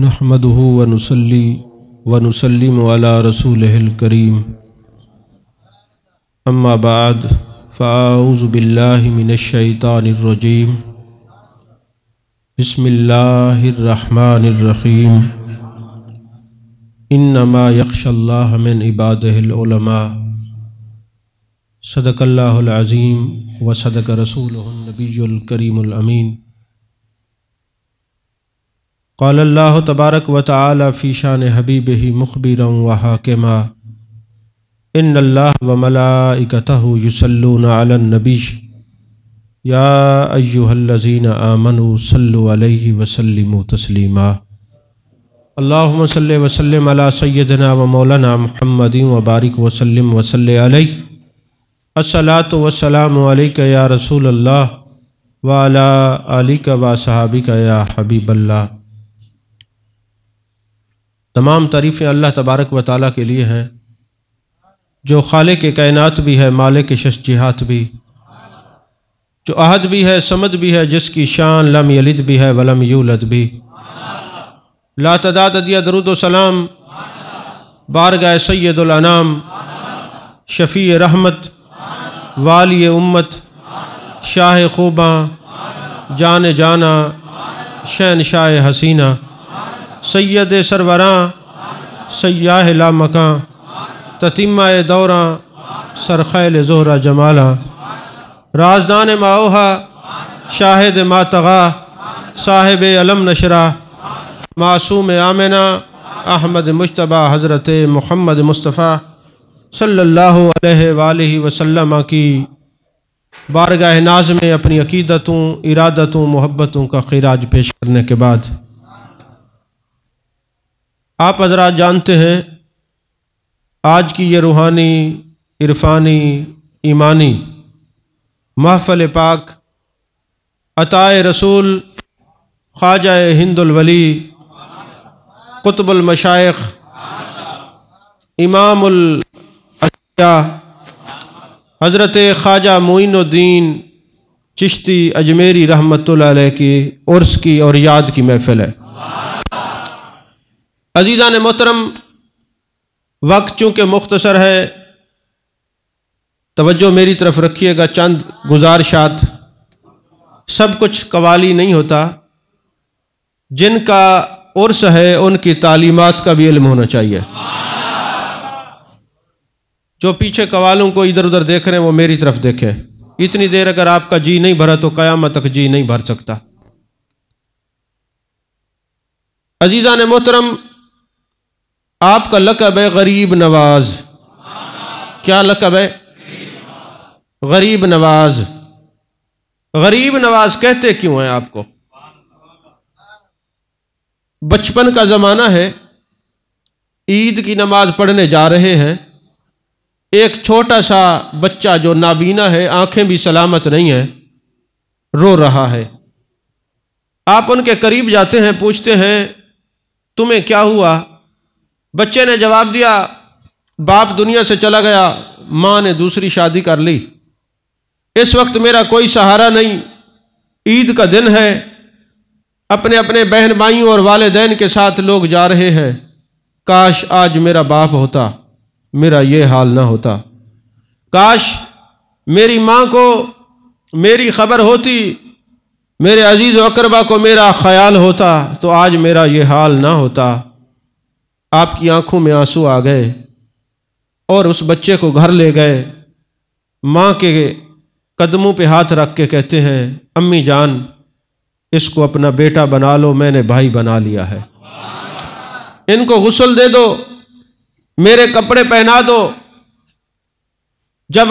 نحمده ونصلي ونسلم على رسوله الكريم اما بعد فاعوذ بالله من الشيطان الرجيم بسم الله الرحمن الرحيم انما يخشى الله من عباده العلماء صدق الله العظيم وصدق رسوله النبي الكريم الامين قال الله تبارك وتعالى في شان حبيبه مخبرا وحاكما ان الله وملائكته يصلون على النبي يا ايها الذين آمنوا صلوا عليه وسلموا تسليما اللهم صل وسلم على سيدنا ومولانا محمد وبارك وسلم وصل عليه الصلاة والسلام عليك يا رسول الله وعلى آلك وصحابك يا حبيب الله۔ تمام تعریفیں اللہ تبارک و تعالیٰ کے لیے ہیں جو خالق کائنات بھی ہے، مالک شش جہات بھی، جو احد بھی ہے، صمد بھی ہے، جس کی شان لم یلد بھی ہے ولم یولد بھی۔ لا تعداد عدد درود و سلام بارگاہ سید الانام، شفیع رحمت، والی امت، شاہ خوباں، جان جانا، شہنشاہ حسینہ، سید سروراں، سیاہ لامکاں، تتمہ دوراں، سرخیل زہرہ جمالاں، رازدان ماوہا، شاہد ماتغا، صاحب علم نشرہ، معصوم آمنہ، احمد مجتبیٰ حضرت محمد مصطفیٰ صلی اللہ علیہ وآلہ وسلم کی بارگاہ ناز میں اپنی عقیدتوں، ارادتوں، محبتوں کا خراج پیش کرنے کے بعد آپ حضرات جانتے ہیں آج کی یہ روحانی، عرفانی، ایمانی محفل پاک عطائے رسول خواجہ ہند الولی قطب المشائخ امام الاشیاء حضرت خواجہ معین الدین چشتی اجمیری رحمۃ اللہ علیہ کی عرس کی اور یاد کی محفل ہے۔ عزیزان محترم، وقت چونکہ مختصر ہے، توجہ میری طرف رکھیے گا۔ چند گزارشات، سب کچھ قوالی نہیں ہوتا، جن کا عرس ہے ان کی تعلیمات کا بھی علم ہونا چاہیے۔ جو پیچھے قوالوں کو ادھر ادھر دیکھ رہے ہیں وہ میری طرف دیکھیں۔ اتنی دیر اگر آپ کا جی نہیں بھرا تو قیامت تک جی نہیں بھر سکتا۔ عزیزان محترم، آپ کا لقب ہے غریب نواز۔ کیا لقب ہے؟ غریب نواز۔ غریب نواز کہتے کیوں ہیں آپ کو؟ بچپن کا زمانہ ہے، عید کی نماز پڑھنے جا رہے ہیں، ایک چھوٹا سا بچہ جو نابینا ہے، آنکھیں بھی سلامت نہیں ہیں، رو رہا ہے۔ آپ ان کے قریب جاتے ہیں، پوچھتے ہیں تمہیں کیا ہوا؟ بچے نے جواب دیا باپ دنیا سے چلا گیا، ماں نے دوسری شادی کر لی، اس وقت میرا کوئی سہارا نہیں، عید کا دن ہے، اپنے اپنے بہن بھائیوں اور والدین کے ساتھ لوگ جا رہے ہیں، کاش آج میرا باپ ہوتا، میرا یہ حال نہ ہوتا، کاش میری ماں کو میری خبر ہوتی، میرے عزیز و اقربا کو میرا خیال ہوتا تو آج میرا یہ حال نہ ہوتا۔ آپ کی آنکھوں میں آنسو آ گئے اور اس بچے کو گھر لے گئے، ماں کے قدموں پہ ہاتھ رکھ کے کہتے ہیں امی جان اس کو اپنا بیٹا بنا لو، میں نے بھائی بنا لیا ہے، ان کو غسل دے دو، میرے کپڑے پہنا دو۔ جب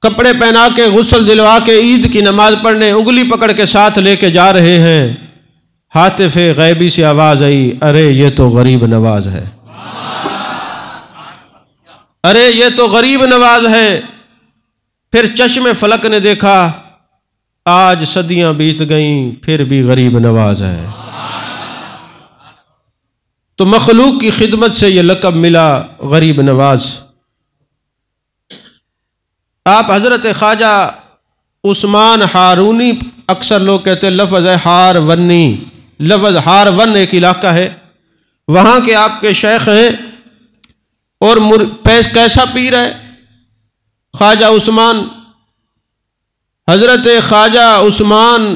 کپڑے پہنا کے غسل دلوا کے عید کی نماز پڑھنے انگلی پکڑ کے ساتھ لے کے جا رہے ہیں، ہاتف غیبی سے آواز آئی، ارے یہ تو غریب نواز ہے، ارے یہ تو غریب نواز ہے۔ پھر چشم فلک نے دیکھا آج صدیاں بیت گئیں پھر بھی غریب نواز ہے۔ تو مخلوق کی خدمت سے یہ لقب ملا غریب نواز۔ آپ حضرت خواجہ عثمان ہارونی، اکثر لوگ کہتے ہیں لفظ ہے ہار ونی، لفظ ہار ون ایک علاقہ ہے، وہاں کے آپ کے شیخ ہیں اور کیسا پیر ہے خواجہ عثمان. حضرت خواجہ عثمان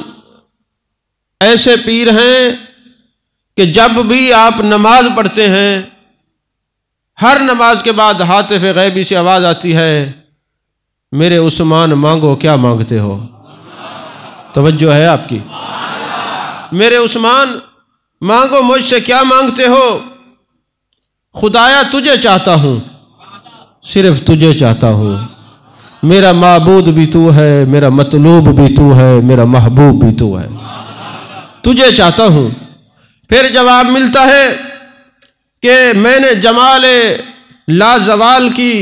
ایسے پیر ہیں کہ جب بھی آپ نماز پڑھتے ہیں ہر نماز کے بعد ہاتف غیبی سے آواز آتی ہے، میرے عثمان مانگو کیا مانگتے ہو. توجہ ہے آپ کی. میرے عثمان مانگو مجھ سے کیا مانگتے ہو. خدایا تجھے چاہتا ہوں، صرف تجھے چاہتا ہوں. میرا معبود بھی تو ہے، میرا مطلوب بھی تو ہے، میرا محبوب بھی تو ہے. تجھے چاہتا ہوں. پھر جواب ملتا ہے کہ میں نے جمال لا زوال کی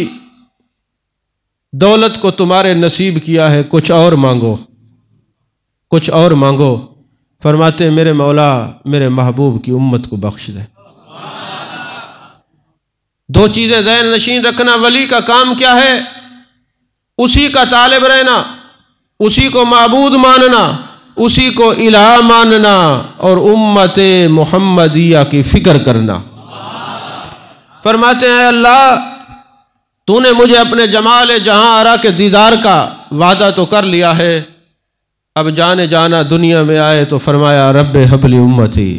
دولت کو تمہارے نصیب کیا ہے، کچھ اور مانگو، کچھ اور مانگو. فرماتے ہیں میرے مولا میرے محبوب کی امت کو بخش دے. دو چیزیں ذہن نشین رکھنا. ولی کا کام کیا ہے؟ اسی کا طالب رہنا، اسی کو معبود ماننا، اسی کو الہ ماننا اور امت محمدیہ کی فکر کرنا. فرماتے ہیں اے اللہ تو نے مجھے اپنے جمال جہاں آرا کے دیدار کا وعدہ تو کر لیا ہے، اب جانے جانا دنیا میں آئے تو فرمایا رب حبلی امتی.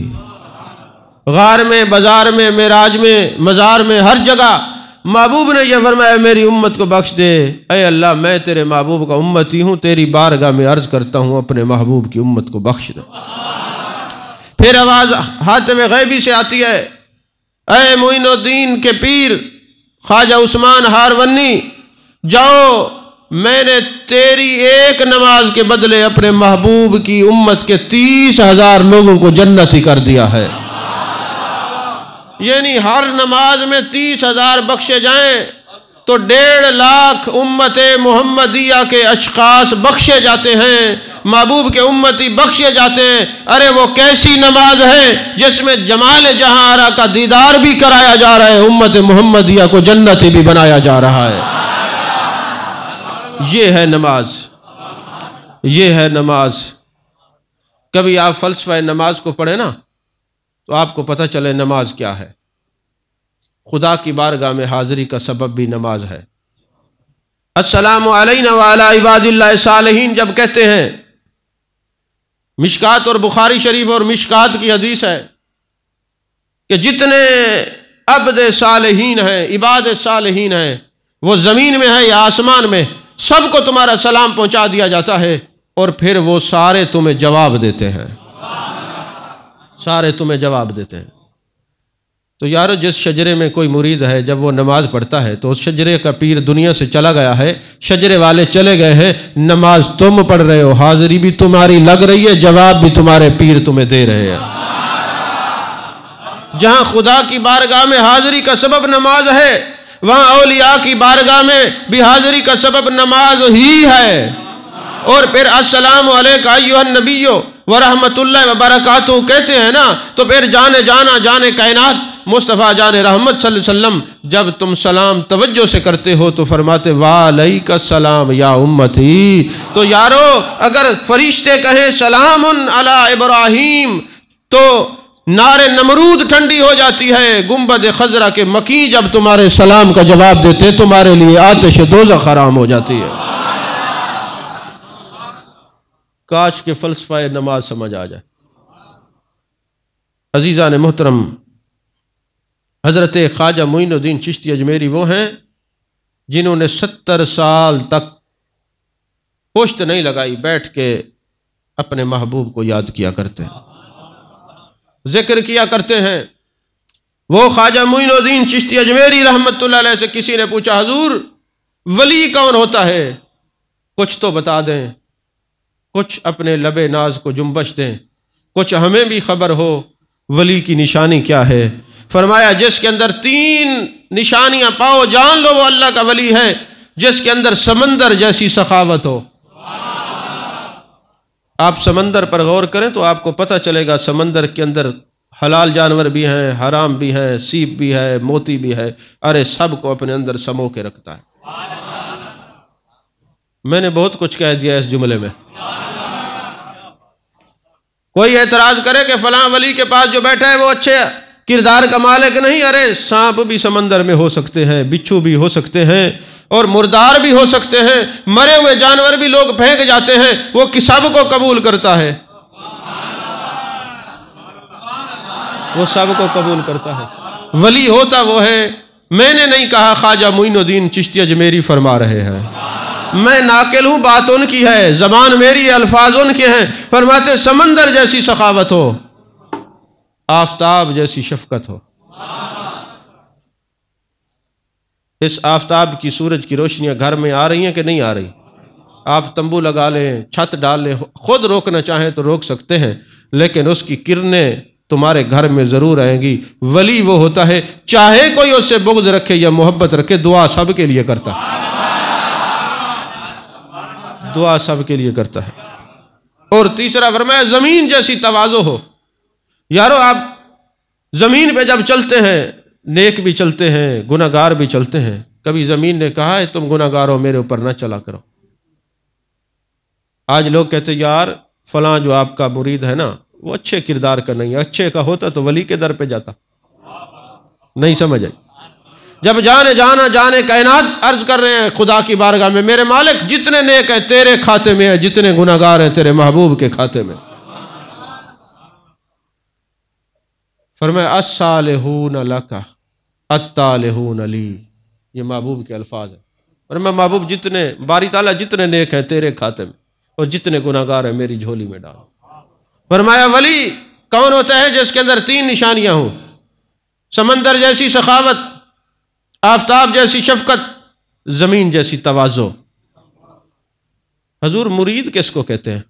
غار میں، بازار میں، معراج میں، مزار میں، ہر جگہ محبوب نے یہ فرمایا میری امت کو بخش دے. اے اللہ میں تیرے محبوب کا امتی ہوں، تیری بارگاہ میں عرض کرتا ہوں اپنے محبوب کی امت کو بخش دے. پھر آواز حاتم غیبی سے آتی ہے، اے معین الدین کے پیر خواجہ عثمان ہارونی، جاؤ میں نے تیری ایک نماز کے بدلے اپنے محبوب کی امت کے 30,000 لوگوں کو جنتی کر دیا ہے. یعنی ہر نماز میں 30,000 بخشے جائیں تو 1.5 لاکھ امت محمدیہ کے اشخاص بخشے جاتے ہیں، محبوب کے امتی بخشے جاتے ہیں. ارے وہ کیسی نماز ہے جس میں جمال جہاں آرا کا دیدار بھی کرایا جا رہا ہے، امت محمدیہ کو جنتی بھی بنایا جا رہا ہے. یہ ہے نماز، یہ ہے نماز. کبھی آپ فلسفہ نماز کو پڑھیں نا تو آپ کو پتہ چلے نماز کیا ہے. خدا کی بارگاہ میں حاضری کا سبب بھی نماز ہے. السلام علینا وعلی عباد اللہ الصالحین جب کہتے ہیں، مشکات اور بخاری شریف اور مشکات کی حدیث ہے کہ جتنے عبد صالحین ہیں، عباد صالحین ہیں، وہ زمین میں ہے یا آسمان میں، سب کو تمہارا سلام پہنچا دیا جاتا ہے اور پھر وہ سارے تمہیں جواب دیتے ہیں، سارے تمہیں جواب دیتے ہیں. تو یارو جس شجرے میں کوئی مرید ہے جب وہ نماز پڑھتا ہے تو اس شجرے کا پیر دنیا سے چلا گیا ہے، شجرے والے چلے گئے ہیں، نماز تم پڑھ رہے ہو، حاضری بھی تمہاری لگ رہی ہے، جواب بھی تمہارے پیر تمہیں دے رہے ہیں. جہاں خدا کی بارگاہ میں حاضری کا سبب نماز ہے، وہاں اولیاء کی بارگاہ میں بھی حاضری کا سبب نماز ہی ہے. اور پھر السلام علیکم ایھا النبی ورحمۃ اللہ وبرکاتہ کہتے ہیں نا، تو پھر جانے جانا جانے کائنات مصطفیٰ جان رحمت صلی اللہ علیہ وسلم جب تم سلام توجہ سے کرتے ہو تو فرماتے وعلیک السلام یا امتی. تو یارو اگر فرشتے کہیں سلام علی ابراہیم تو نار نمرود ٹھنڈی ہو جاتی ہے. گنبد خضرا کے مکی جب تمہارے سلام کا جواب دیتے تمہارے لیے آتش دوزخ حرام ہو جاتی ہے. کاش کے فلسفہ نماز سمجھ آ جائے. عزیزان محترم، حضرت خواجہ معین الدین چشتی اجمیری وہ ہیں جنہوں نے 70 سال تک پشت نہیں لگائی، بیٹھ کے اپنے محبوب کو یاد کیا کرتے ہیں، ذکر کیا کرتے ہیں. وہ خواجہ معین الدین چشتی اجمیری رحمت اللہ علیہ سے کسی نے پوچھا حضور ولی کون ہوتا ہے؟ کچھ تو بتا دیں، کچھ اپنے لب ناز کو جنبش دیں، کچھ ہمیں بھی خبر ہو ولی کی نشانی کیا ہے. فرمایا جس کے اندر 3 نشانیاں پاؤ جان لو وہ اللہ کا ولی ہے. جس کے اندر سمندر جیسی سخاوت ہو. آپ سمندر پر غور کریں تو آپ کو پتہ چلے گا سمندر کے اندر حلال جانور بھی ہیں، حرام بھی ہیں، سیپ بھی ہے، موتی بھی ہے، ارے سب کو اپنے اندر سمو کے رکھتا ہے. میں نے بہت کچھ کہہ دیا اس جملے میں. کوئی اعتراض کرے کہ فلاں ولی کے پاس جو بیٹھا ہے وہ اچھے ہے کردار کا مالک نہیں. ارے سانپ بھی سمندر میں ہو سکتے ہیں، بچھو بھی ہو سکتے ہیں، اور مردار بھی ہو سکتے ہیں، مرے ہوئے جانور بھی لوگ پھینک جاتے ہیں، وہ سب کو قبول کرتا ہے، وہ سب کو قبول کرتا ہے. ولی ہوتا وہ ہے. میں نے نہیں کہا، خواجہ معین الدین چشتی اجمیری فرما رہے ہیں. میں ناقل ہوں، بات ان کی ہے، زبان میری، الفاظ ان کے ہیں. فرماتے سمندر جیسی سخاوت ہو، آفتاب جیسی شفقت ہو. اس آفتاب کی سورج کی روشنیاں گھر میں آ رہی ہیں کہ نہیں آ رہی؟ آپ تمبو لگا لیں، چھت ڈال لیں، خود روکنا چاہیں تو روک سکتے ہیں، لیکن اس کی کرنیں تمہارے گھر میں ضرور آئیں گی. ولی وہ ہوتا ہے چاہے کوئی اس سے بغض رکھے یا محبت رکھے، دعا سب کے لیے کرتا ہے، دعا سب کے لیے کرتا ہے. اور تیسرا فرمایا زمین جیسی تواضع ہو. یارو آپ زمین پہ جب چلتے ہیں، نیک بھی چلتے ہیں، گناہ گار بھی چلتے ہیں. کبھی زمین نے کہا ہے تم گناہ گارو میرے اوپر نہ چلا کرو. آج لوگ کہتے یار فلاں جو آپ کا مرید ہے نا وہ اچھے کردار کا نہیں ہے، اچھے کا ہوتا تو ولی کے در پہ جاتا. نہیں سمجھ آئی؟ جب جانے کائنات عرض کر رہے ہیں خدا کی بارگاہ میں، میرے مالک جتنے نیک ہیں تیرے کھاتے میں ہیں، جتنے گناہ گار ہیں تیرے محبوب کے کھاتے میں. فرمایا الصالحون لک الطالحون لی، یہ محبوب کے الفاظ ہیں. فرمایا محبوب جتنے باری تعالیٰ جتنے نیک ہیں تیرے کھاتے میں، اور جتنے گناہ گار ہیں میری جھولی میں ڈال. فرمایا ولی کون ہوتا ہے جس کے اندر تین نشانیاں ہوں، سمندر جیسی سخاوت، آفتاب جیسی شفقت، زمین جیسی تواضع. حضور مرید کس کو کہتے ہیں؟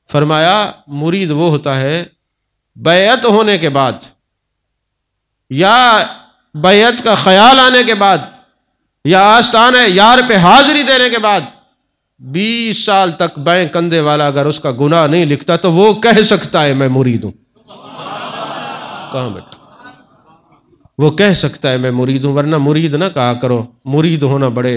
فرمایا مرید وہ ہوتا ہے بیعت ہونے کے بعد یا بیعت کا خیال آنے کے بعد یا آستانہ یار پہ حاضری دینے کے بعد 20 سال تک بائیں کندھے والا اگر اس کا گناہ نہیں لکھتا تو وہ کہہ سکتا ہے میں مرید ہوں. کہاں بیٹھا؟ وہ کہہ سکتا ہے میں مرید ہوں، ورنہ مرید نہ کہا کرو. مرید ہونا بڑے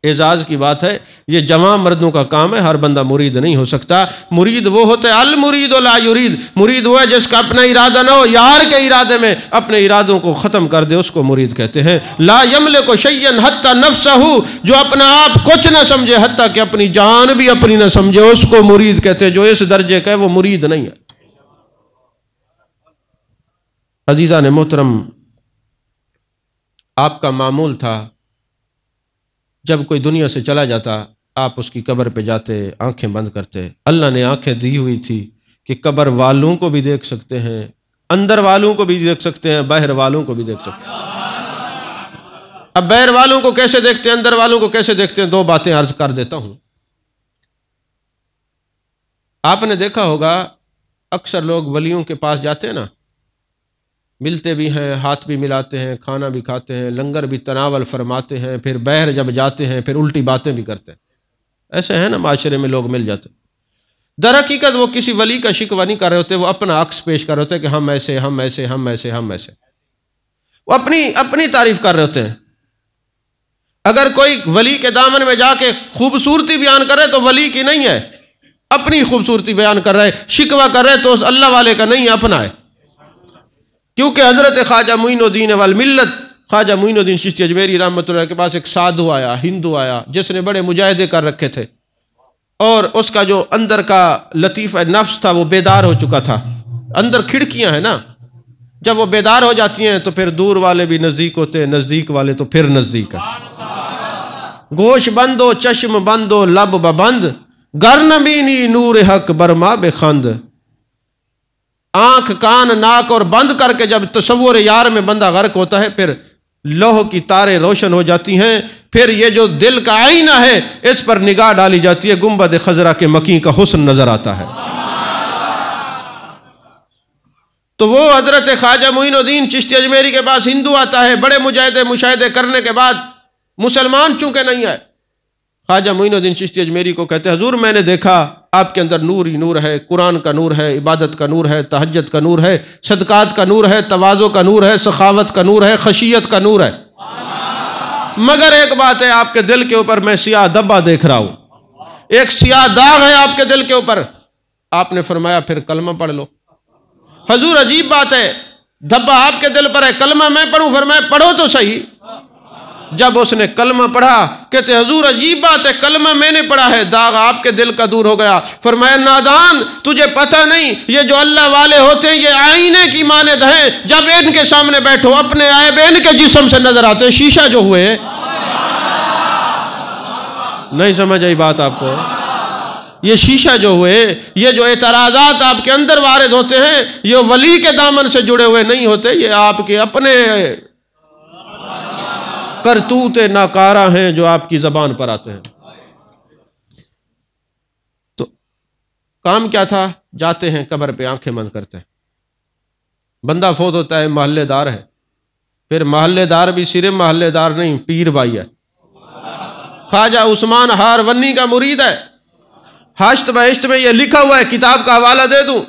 اعزاز کی بات ہے، یہ جوان مردوں کا کام ہے، ہر بندہ مرید نہیں ہو سکتا. مرید وہ ہوتا ہے المرید لا یرید، مرید وہ ہے جس کا اپنا ارادہ نہ ہو، یار کے ارادے میں اپنے ارادوں کو ختم کر دے، اس کو مرید کہتے ہیں. لا یملک شیئا حتی نفسہ، جو اپنا آپ کچھ نہ سمجھے حتیٰ کہ اپنی جان بھی اپنی نہ سمجھے، اس کو مرید کہتے ہیں. جو اس درجے کا ہے وہ مرید نہیں ہے. عزیزان محترم، آپ کا معمول تھا جب کوئی دنیا سے چلا جاتا آپ اس کی قبر پہ جاتے، آنکھیں بند کرتے. اللہ نے آنکھیں دی ہوئی تھی کہ قبر والوں کو بھی دیکھ سکتے ہیں، اندر والوں کو بھی دیکھ سکتے ہیں، باہر والوں کو بھی دیکھ سکتے ہیں. اب باہر والوں کو کیسے دیکھتے ہیں، اندر والوں کو کیسے دیکھتے ہیں، دو باتیں عرض کر دیتا ہوں. آپ نے دیکھا ہوگا اکثر لوگ ولیوں کے پاس جاتے ہیں نا، ملتے بھی ہیں، ہاتھ بھی ملاتے ہیں، کھانا بھی کھاتے ہیں، لنگر بھی تناول فرماتے ہیں، پھر باہر جب جاتے ہیں پھر الٹی باتیں بھی کرتے ہیں. ایسے ہیں نا معاشرے میں لوگ مل جاتے. در حقیقت وہ کسی ولی کا شکوہ نہیں کر رہے ہوتے، وہ اپنا عکس پیش کر رہے ہوتے کہ ہم ایسے ہم ایسے ہم ایسے ہم ایسے، وہ اپنی تعریف کر رہے ہوتے ہیں. اگر کوئی ولی کے دامن میں جا کے خوبصورتی بیان کر رہے تو ولی کی نہیں ہے، اپنی خوبصورتی بیان کر رہے، شکوہ کر رہے تو اس اللہ والے کا نہیں ہے، اپنا ہے. کیونکہ حضرت خواجہ معین الدین والملت خواجہ معین الدین چشتی اجمیری رحمۃ اللہ کے پاس ایک سادھو آیا، ہندو آیا، جس نے بڑے مجاہدے کر رکھے تھے، اور اس کا جو اندر کا لطیفہ نفس تھا وہ بیدار ہو چکا تھا. اندر کھڑکیاں ہیں نا، جب وہ بیدار ہو جاتی ہیں تو پھر دور والے بھی نزدیک ہوتے ہیں، نزدیک والے تو پھر نزدیک ہیں. گوش بند ہو چشم بند ہو لب ببند، گر نبینی نور حق برما بخند. آنکھ کان ناک اور بند کر کے جب تصور یار میں بندہ غرق ہوتا ہے پھر لوح کی تاریں روشن ہو جاتی ہیں، پھر یہ جو دل کا آئینہ ہے اس پر نگاہ ڈالی جاتی ہے، گنبد خضرا کے مکی کا حسن نظر آتا ہے. تو وہ حضرت خواجہ معین الدین چشتی اجمیری کے پاس ہندو آتا ہے، بڑے مشاہدے کرنے کے بعد مسلمان چونکہ نہیں ہے، خواجہ معین الدین چشتی اجمیری کو کہتے ہیں حضور میں نے دیکھا آپ کے اندر نور ہی نور ہے، قرآن کا نور ہے، عبادت کا نور ہے، تہجد کا نور ہے، صدقات کا نور ہے، تواضع کا نور ہے، سخاوت کا نور ہے، خشیت کا نور ہے، مگر ایک بات ہے آپ کے دل کے اوپر میں سیاہ دبا دیکھ رہا ہوں، ایک سیاہ داغ ہے آپ کے دل کے اوپر. آپ نے فرمایا پھر کلمہ پڑھ لو. حضور عجیب بات ہے، دھبا آپ کے دل پر ہے، کلمہ میں پڑھوں؟ فرمایا پڑھو تو صحیح۔ جب اس نے کلمہ پڑھا، کہتے حضور عجیب بات ہے، کلمہ میں نے پڑھا ہے، داغ آپ کے دل کا دور ہو گیا۔ فرمایا نادان، تجھے پتہ نہیں یہ جو اللہ والے ہوتے ہیں یہ آئینے کی مانند ہیں، جب ان کے سامنے بیٹھو اپنے عیب ان کے جسم سے نظر آتے ہیں، شیشہ جو ہوئے۔ نہیں سمجھ آئی بات آپ کو؟ یہ شیشہ جو ہوئے، یہ جو اعتراضات آپ کے اندر وارد ہوتے ہیں، یہ ولی کے دامن سے جڑے ہوئے نہیں ہوتے، یہ آپ کے اپنے کرتوت ناکارہ ہیں جو آپ کی زبان پر آتے ہیں۔ تو کام کیا تھا؟ جاتے ہیں قبر پہ آنکھیں بند کرتے ہیں، بندہ فوت ہوتا ہے، محلے دار ہے، پھر محلے دار بھی صرف محلے دار نہیں، پیر بھائی ہے، خواجہ عثمان ہارونی کا مرید ہے۔ ہشت بہشت میں یہ لکھا ہوا ہے، کتاب کا حوالہ دے دوں،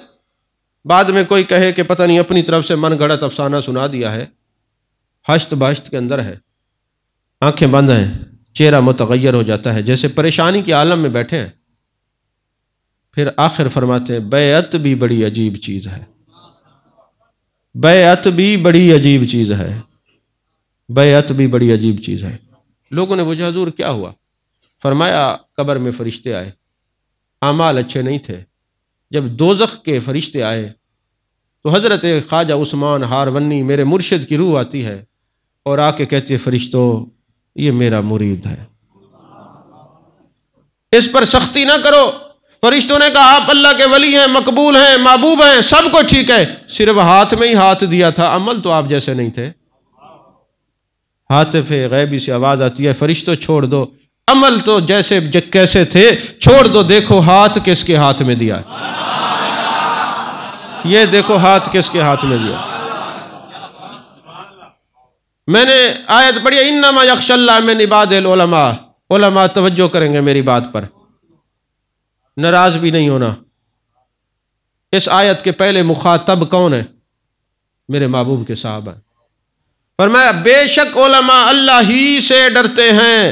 بعد میں کوئی کہے کہ پتہ نہیں اپنی طرف سے من گھڑت افسانہ سنا دیا ہے۔ ہشت بہشت کے اندر ہے، آنکھیں بند ہیں، چہرہ متغیر ہو جاتا ہے، جیسے پریشانی کے عالم میں بیٹھے ہیں۔ پھر آخر فرماتے ہیں بیعت بھی بڑی عجیب چیز ہے، بیعت بھی بڑی عجیب چیز ہے، بیعت بھی بڑی عجیب چیز ہے۔ لوگوں نے پوچھا حضور کیا ہوا؟ فرمایا قبر میں فرشتے آئے، اعمال اچھے نہیں تھے، جب دوزخ کے فرشتے آئے تو حضرت خواجہ عثمان ہارونی میرے مرشد کی روح آتی ہے اور آ کے کہتی ہے فرشتوں یہ میرا مرید ہے، اس پر سختی نہ کرو۔ فرشتوں نے کہا آپ اللہ کے ولی ہیں، مقبول ہیں، محبوب ہیں، سب کو ٹھیک ہے، صرف ہاتھ میں ہی ہاتھ دیا تھا، عمل تو آپ جیسے نہیں تھے۔ ہاتف غیبی سے آواز آتی ہے فرشتوں چھوڑ دو، عمل تو جیسے کیسے تھے چھوڑ دو، دیکھو ہاتھ کس کے ہاتھ میں دیا ہے، یہ دیکھو ہاتھ کس کے ہاتھ میں دیا۔ میں نے آیت پڑھی انما یخشی اللہ من عباد العلماء، علماء توجہ کریں گے میری بات پر، ناراض بھی نہیں ہونا۔ اس آیت کے پہلے مخاطب کون ہے؟ میرے محبوب کے صحابہ۔ فرمایا بے شک علماء اللہ ہی سے ڈرتے ہیں۔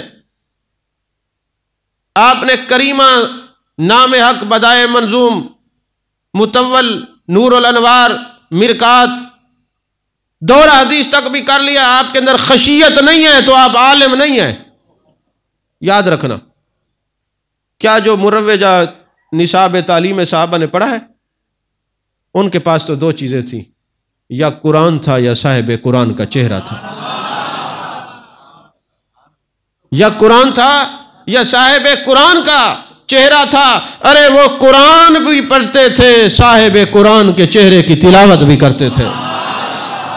آپ نے کریمہ نام حق بدائے منظوم متول نور الانوار مرکات دورہ حدیث تک بھی کر لیا، آپ کے اندر خشیت نہیں ہے تو آپ عالم نہیں ہیں، یاد رکھنا۔ کیا جو مروجہ نصاب تعلیم صحابہ نے پڑھا ہے؟ ان کے پاس تو دو چیزیں تھیں، یا قرآن تھا یا صاحب قرآن کا چہرہ تھا، یا قرآن تھا یا صاحب قرآن کا چہرہ تھا۔ ارے وہ قرآن بھی پڑھتے تھے، صاحب قرآن کے چہرے کی تلاوت بھی کرتے تھے۔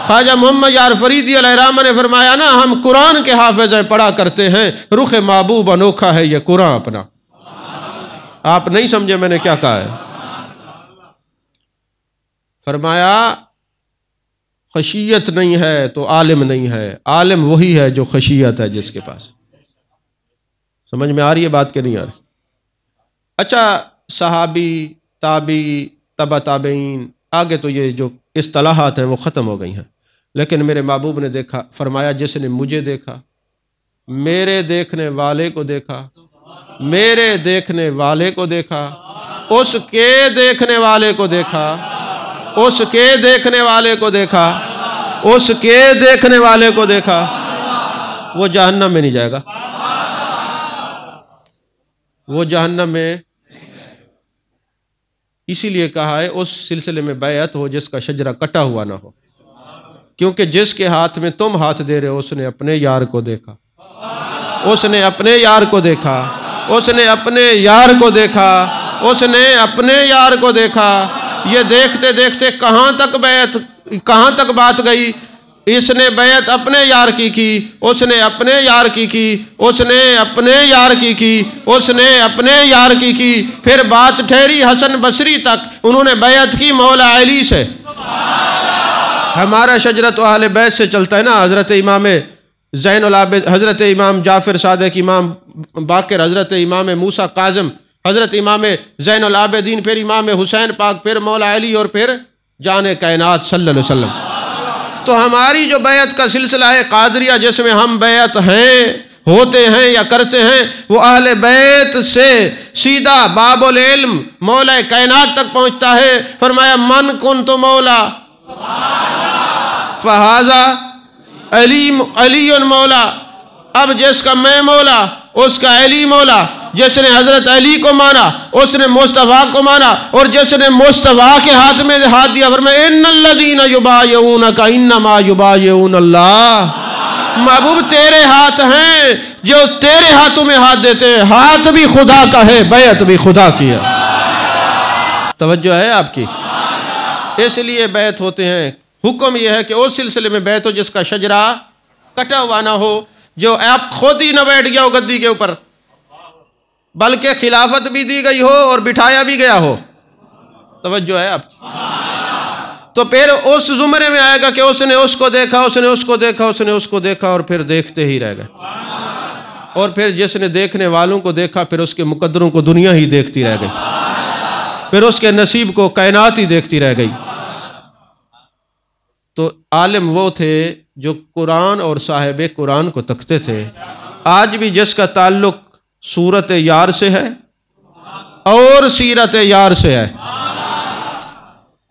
خواجہ محمد یار فریدی علیہ الرحمہ نے فرمایا نا ہم قرآن کے حافظ پڑھا کرتے ہیں، رخ محبوب انوکھا ہے یہ قرآن اپنا۔ آپ نہیں سمجھے میں نے کیا کہا ہے؟ فرمایا خشیت نہیں ہے تو عالم نہیں ہے، عالم وہی ہے جو خشیت ہے جس کے پاس۔ سمجھ میں آ رہی ہے بات کہ نہیں آ رہی؟ اچھا صحابی، تابعی، تبع تابعین، آگے تو یہ جو اصطلاحات ہیں وہ ختم ہو گئی ہیں، لیکن میرے محبوب نے دیکھا، فرمایا جس نے مجھے دیکھا، میرے دیکھنے والے کو دیکھا، میرے دیکھنے والے کو دیکھا، اس کے دیکھنے والے کو دیکھا، اس کے دیکھنے والے کو دیکھا، اس کے دیکھنے والے کو دیکھا، وہ جہنم میں نہیں جائے گا، وہ جہنم میں۔ اسی لیے کہا ہے اس سلسلے میں بیعت ہو جس کا شجرہ کٹا ہوا نہ ہو، کیونکہ جس کے ہاتھ میں تم ہاتھ دے رہے ہو اس نے اپنے یار کو دیکھا، اس نے اپنے یار کو دیکھا، اس نے اپنے یار کو دیکھا، اس نے اپنے یار کو دیکھا۔ یہ دیکھتے دیکھتے کہاں تک بات گئی؟ اس نے بیعت اپنے یار کی، اس نے اپنے یار کی، اس نے اپنے یار کی، اس نے اپنے یار کی، پھر بات ٹھہری حسن بصری تک، انہوں نے بیعت کی مولا علی سے۔ ہمارا شجرت اہل بیت سے چلتا ہے نا، حضرت امام زین العابد، حضرت امام جعفر صادق، امام باقر، حضرت امام موسیٰ کاظم، حضرت امام زین العابدین، پھر امام حسین پاک، پھر مولا علی، اور پھر جان کائنات صلی اللہ علیہ وسلم۔ تو ہماری جو بیعت کا سلسلہ ہے قادریہ، جس میں ہم بیعت ہیں، ہوتے ہیں یا کرتے ہیں، وہ اہل بیت سے سیدھا باب العلم مولا کائنات تک پہنچتا ہے۔ فرمایا من کنت مولا فہذا علی مولا، اب جس کا میں مولا اس کا علی مولا، جس نے حضرت علی کو مانا اس نے مصطفیٰ کو مانا، اور جس نے مصطفیٰ کے ہاتھ میں ہاتھ دیا فرمایا ان الذین یبایعونک انما یبایعون اللہ، محبوب تیرے ہاتھ ہیں جو تیرے ہاتھوں میں ہاتھ دیتے ہیں، ہاتھ بھی خدا کا ہے، بیعت بھی خدا کی ہے۔ توجہ ہے آپ کی؟ اس لیے بیعت ہوتے ہیں۔ حکم یہ ہے کہ اس سلسلے میں بیعت ہو جس کا شجرہ کٹا ہوا نہ ہو، جو آپ خود ہی نہ بیٹھ گیا ہو گدی کے اوپر، بلکہ خلافت بھی دی گئی ہو اور بٹھایا بھی گیا ہو۔ توجہ ہے آپ کی؟ تو پھر اس زمرے میں آئے گا کہ اس نے اس کو دیکھا، اس نے اس کو دیکھا، اس نے اس کو دیکھا، اور پھر دیکھتے ہی رہ گئے۔ اور پھر جس نے دیکھنے والوں کو دیکھا پھر اس کے مقدروں کو دنیا ہی دیکھتی رہ گئی، پھر اس کے نصیب کو کائنات ہی دیکھتی رہ گئی۔ تو عالم وہ تھے جو قرآن اور صاحب قرآن کو تکتے تھے۔ آج بھی جس کا تعلق صورت یار سے ہے اور سیرت یار سے ہے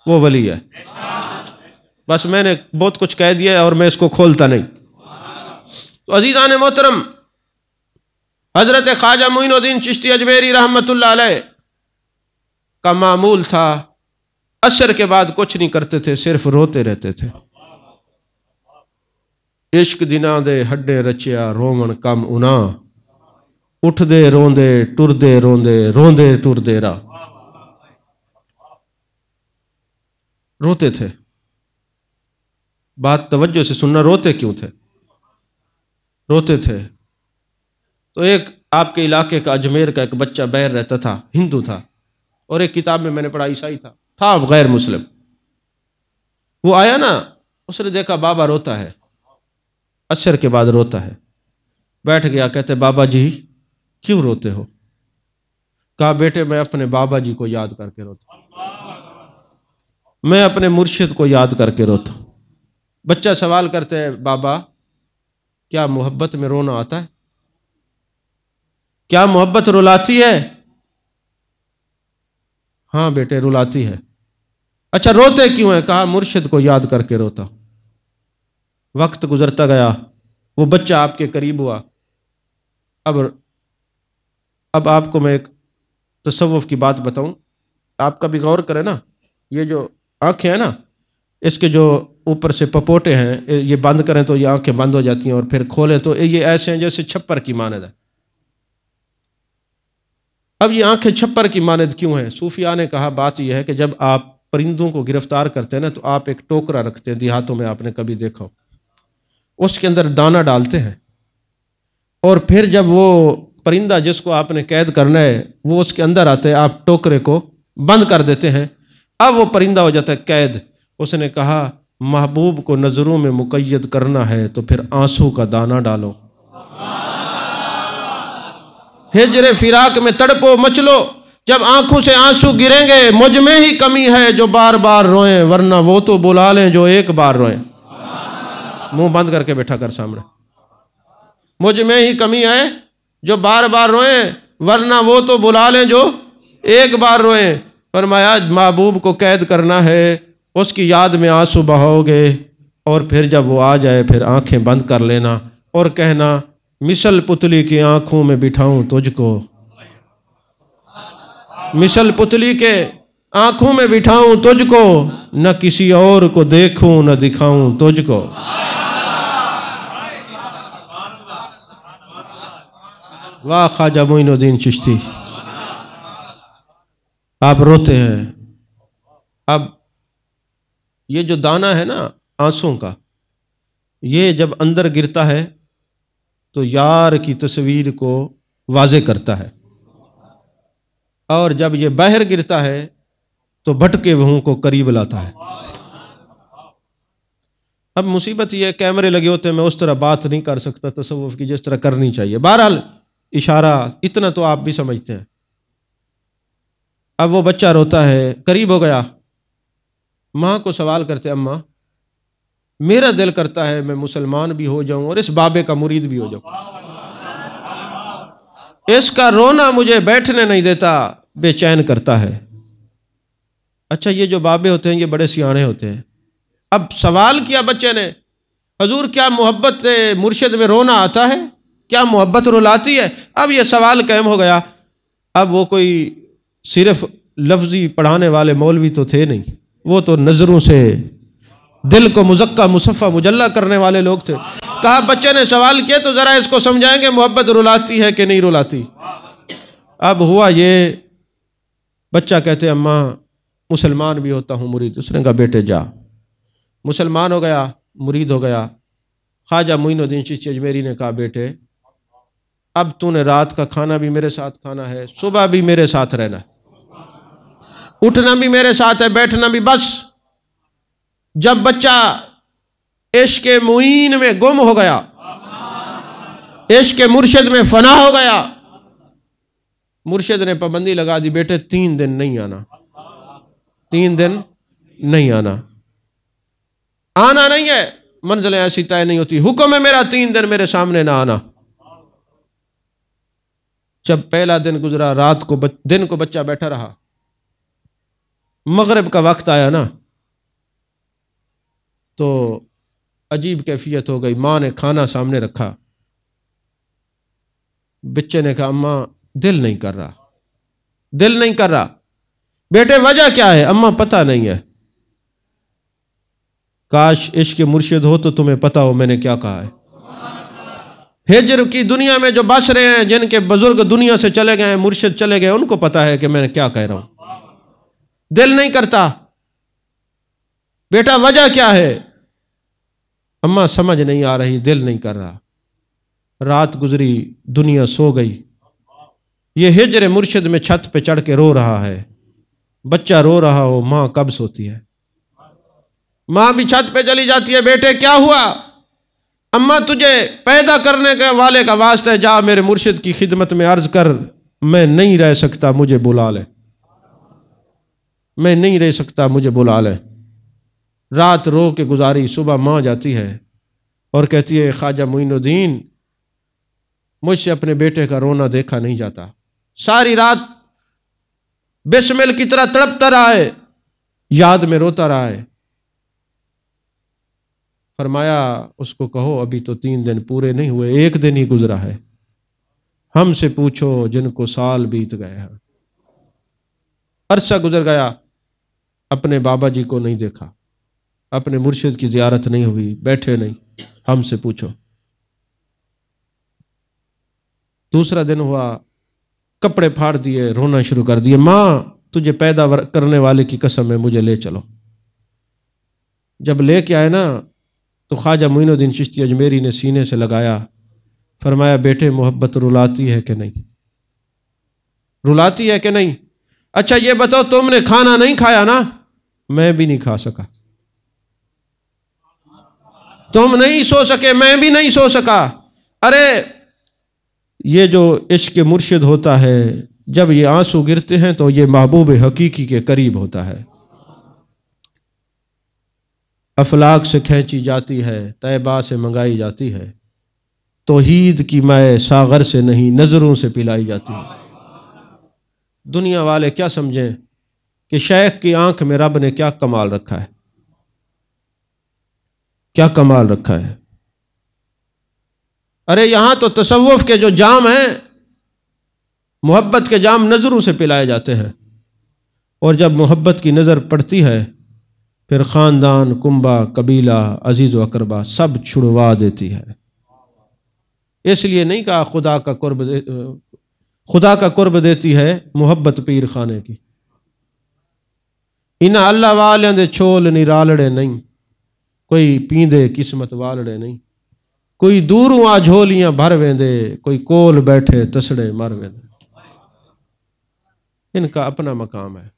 وہ ولی ہے۔ بس میں نے بہت کچھ کہہ دیا ہے اور میں اس کو کھولتا نہیں۔ تو عزیزان محترم، حضرت خواجہ معین الدین چشتی اجمیری رحمۃ اللہ علیہ کا معمول تھا عصر کے بعد کچھ نہیں کرتے تھے، صرف روتے رہتے تھے۔ عشق دنا دے ہڈے رچیا رومن کم انا، اٹھ دے روندے ٹر دے روندے روندے ٹر دے را۔ روتے تھے، بات توجہ سے سننا، روتے کیوں تھے؟ روتے تھے تو ایک آپ کے علاقے کا اجمیر کا ایک بچہ بہر رہتا تھا، ہندو تھا، اور ایک کتاب میں نے پڑھا عیسائی تھا غیر مسلم۔ وہ آیا نا، اس نے دیکھا بابا روتا ہے، عصر کے بعد روتا ہے، بیٹھ گیا، کہتے بابا جی کیوں روتے ہو؟ کہا بیٹے میں اپنے بابا جی کو یاد کر کے روتا ہوں، میں اپنے مرشد کو یاد کر کے روتا ہوں۔ بچہ سوال کرتے ہیں بابا کیا محبت میں رونا آتا ہے؟ کیا محبت رلاتی ہے؟ ہاں بیٹے رلاتی ہے۔ اچھا روتے کیوں ہیں؟ کہا مرشد کو یاد کر کے روتا ہوں۔ وقت گزرتا گیا، وہ بچہ آپ کے قریب ہوا۔ اب آپ کو میں ایک تصوف کی بات بتاؤں، آپ کا بھی غور کریں نا، یہ جو آنکھیں ہیں نا، اس کے جو اوپر سے پپوٹے ہیں، یہ بند کریں تو یہ آنکھیں بند ہو جاتی ہیں، اور پھر کھولیں تو یہ ایسے ہیں جیسے چھپر کی مانند ہے۔ اب یہ آنکھیں چھپر کی مانند کیوں ہیں؟ صوفیاء نے کہا بات یہ ہے کہ جب آپ پرندوں کو گرفتار کرتے ہیں نا تو آپ ایک ٹوکرا رکھتے ہیں، دیہاتوں میں آپ نے کبھی دیکھا ہو، اس کے اندر دانہ ڈالتے ہیں، اور پھر جب وہ پرندہ جس کو آپ نے قید کرنا ہے وہ اس کے اندر آتے ہیں، آپ ٹوکرے کو بند کر دیتے ہیں، اب وہ پرندہ ہو جاتا ہے قید۔ اس نے کہا محبوب کو نظروں میں مقید کرنا ہے تو پھر آنسو کا دانہ ڈالو، ہجر فراق میں تڑپو مچلو، جب آنکھوں سے آنسو گریں گے مجھ میں ہی کمی ہے جو بار بار روئیں، ورنہ وہ تو بلا لیں جو ایک بار روئیں۔ منہ بند کر کے بیٹھا کر سامنے، مجھ میں ہی کمی ہے جو بار بار روئیں، ورنہ وہ تو بلا لیں جو ایک بار روئیں۔ فرمایا محبوب کو قید کرنا ہے، اس کی یاد میں آنسو بہاؤ گے، اور پھر جب وہ آ جائے پھر آنکھیں بند کر لینا اور کہنا مثل پتلی کی آنکھوں میں بٹھاؤں تجھ کو، مثل پتلی کے آنکھوں میں بٹھاؤں تجھ کو، نہ کسی اور کو دیکھوں نہ دکھاؤں تجھ کو۔ واہ خواجہ معین الدین چشتی، آپ روتے ہیں۔ اب یہ جو دانہ ہے نا آنسوں کا، یہ جب اندر گرتا ہے تو یار کی تصویر کو واضح کرتا ہے، اور جب یہ باہر گرتا ہے تو بھٹکے ہوئوں کو قریب لاتا ہے۔ اب مصیبت یہ کیمرے لگے ہوتے ہیں، میں اس طرح بات نہیں کر سکتا تصوف کی جس طرح کرنی چاہیے، بہرحال اشارہ اتنا تو آپ بھی سمجھتے ہیں۔ اب وہ بچہ روتا ہے، قریب ہو گیا، ماں کو سوال کرتے اماں میرا دل کرتا ہے میں مسلمان بھی ہو جاؤں اور اس بابے کا مرید بھی ہو جاؤں، اس کا رونا مجھے بیٹھنے نہیں دیتا، بے چین کرتا ہے۔ اچھا یہ جو بابے ہوتے ہیں یہ بڑے سیانے ہوتے ہیں، اب سوال کیا بچے نے، حضور کیا محبت مرشد میں رونا آتا ہے؟ کیا محبت رلاتی ہے؟ اب یہ سوال قائم ہو گیا۔ اب وہ کوئی صرف لفظی پڑھانے والے مولوی تو تھے نہیں، وہ تو نظروں سے دل کو مزکہ مصفہ مجلہ کرنے والے لوگ تھے۔ کہا بچے نے سوال کیا تو ذرا اس کو سمجھائیں گے محبت رلاتی ہے کہ نہیں رلاتی؟ اب ہوا یہ، بچہ کہتے اماں مسلمان بھی ہوتا ہوں مرید۔ اس نے کہا بیٹے جا، مسلمان ہو گیا، مرید ہو گیا۔ خواجہ معین الدین چشتی اجمیری نے کہا بیٹے اب تو نے رات کا کھانا بھی میرے ساتھ کھانا ہے، صبح بھی میرے ساتھ رہنا ہے، اٹھنا بھی میرے ساتھ ہے، بیٹھنا بھی۔ بس جب بچہ عشق معین میں گم ہو گیا، عشق مرشد میں فنا ہو گیا، مرشد نے پابندی لگا دی بیٹے 3 دن نہیں آنا، 3 دن نہیں آنا، آنا نہیں ہے، منزلیں ایسی طے نہیں ہوتی، حکم ہے میرا 3 دن میرے سامنے نہ آنا۔ جب پہلا دن گزرا، رات کو دن کو بچہ بیٹھا رہا، مغرب کا وقت آیا نا تو عجیب کیفیت ہو گئی۔ ماں نے کھانا سامنے رکھا، بچے نے کہا اماں دل نہیں کر رہا، دل نہیں کر رہا۔ بیٹے وجہ کیا ہے؟ اماں پتہ نہیں ہے۔ کاش عشق مرشد ہو تو تمہیں پتہ ہو میں نے کیا کہا ہے۔ ہجر کی دنیا میں جو بس رہے ہیں، جن کے بزرگ دنیا سے چلے گئے ہیں، مرشد چلے گئے، ان کو پتہ ہے کہ میں نے کیا کہہ رہا ہوں۔ دل نہیں کرتا۔ بیٹا وجہ کیا ہے؟ اماں سمجھ نہیں آ رہی، دل نہیں کر رہا۔ رات گزری، دنیا سو گئی، یہ ہجر مرشد میں چھت پہ چڑھ کے رو رہا ہے۔ بچہ رو رہا ہو، ماں کب سوتی ہے؟ ماں بھی چھت پہ چلی جاتی ہے، بیٹے کیا ہوا؟ اماں تجھے پیدا کرنے کے والے کا واسطہ ہے، جا میرے مرشد کی خدمت میں عرض کر میں نہیں رہ سکتا، مجھے بلا لے، میں نہیں رہ سکتا، مجھے بلا لے۔ رات رو کے گزاری، صبح ماں جاتی ہے اور کہتی ہے خواجہ معین الدین مجھ سے اپنے بیٹے کا رونا دیکھا نہیں جاتا، ساری رات بسمل کی طرح تڑپتا رہا ہے، یاد میں روتا رہا ہے۔ فرمایا اس کو کہو ابھی تو 3 دن پورے نہیں ہوئے، 1 دن ہی گزرا ہے، ہم سے پوچھو جن کو سال بیت گئے ہیں۔ عرصہ گزر گیا، اپنے بابا جی کو نہیں دیکھا، اپنے مرشد کی زیارت نہیں ہوئی، بیٹھے نہیں، ہم سے پوچھو۔ دوسرا دن ہوا، کپڑے پھاڑ دیے، رونا شروع کر دیے، ماں تجھے پیدا کرنے والے کی قسم ہے مجھے لے چلو۔ جب لے کے آئے نا تو خواجہ معین الدین چشتی اجمیری نے سینے سے لگایا، فرمایا بیٹے محبت رلاتی ہے کہ نہیں؟ رلاتی ہے کہ نہیں؟ اچھا یہ بتاؤ تم نے کھانا نہیں کھایا نا؟ میں بھی نہیں کھا سکا۔ تم نہیں سو سکے، میں بھی نہیں سو سکا۔ ارے یہ جو عشق مرشد ہوتا ہے، جب یہ آنسو گرتے ہیں تو یہ محبوب حقیقی کے قریب ہوتا ہے، افلاک سے کھینچی جاتی ہے، طیبہ سے منگائی جاتی ہے، توحید کی مائے ساغر سے نہیں نظروں سے پلائی جاتی ہے۔ دنیا والے کیا سمجھیں کہ شیخ کی آنکھ میں رب نے کیا کمال رکھا ہے، کیا کمال رکھا ہے۔ ارے یہاں تو تصوف کے جو جام ہیں، محبت کے جام نظروں سے پلائے جاتے ہیں، اور جب محبت کی نظر پڑتی ہے پھر خاندان، کنبہ، قبیلہ، عزیز و اقربا سب چھڑوا دیتی ہے۔ اس لیے نہیں کہا خدا کا قرب دیتی ہے محبت پیر خانے کی۔ انہاں اللہ والیاں دے چھول نرالڑے نہیں، کوئی پیندے قسمت والڑے نہیں، کوئی دوروں آ جھولیاں بھر ویندے، کوئی کول بیٹھے تسڑے مر ویندے۔ ان کا اپنا مقام ہے۔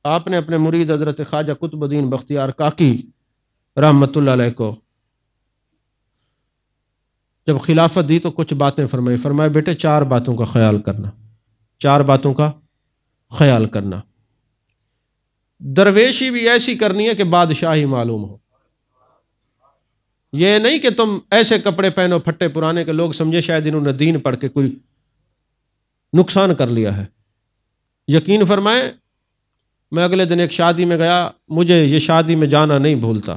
آپ نے اپنے مرید حضرت خواجہ قطب الدین بختیار کاکی رحمت اللہ علیہ کو جب خلافت دی تو کچھ باتیں فرمائی۔ فرمایا بیٹے 4 باتوں کا خیال کرنا، 4 باتوں کا خیال کرنا۔ درویشی بھی ایسی کرنی ہے کہ بادشاہی معلوم ہو۔ یہ نہیں کہ تم ایسے کپڑے پہنو پھٹے پرانے کے لوگ سمجھے شاید انہوں نے دین پڑھ کے کوئی نقصان کر لیا ہے۔ یقین فرمائیں میں اگلے دن ایک شادی میں گیا، مجھے یہ شادی میں جانا نہیں بھولتا،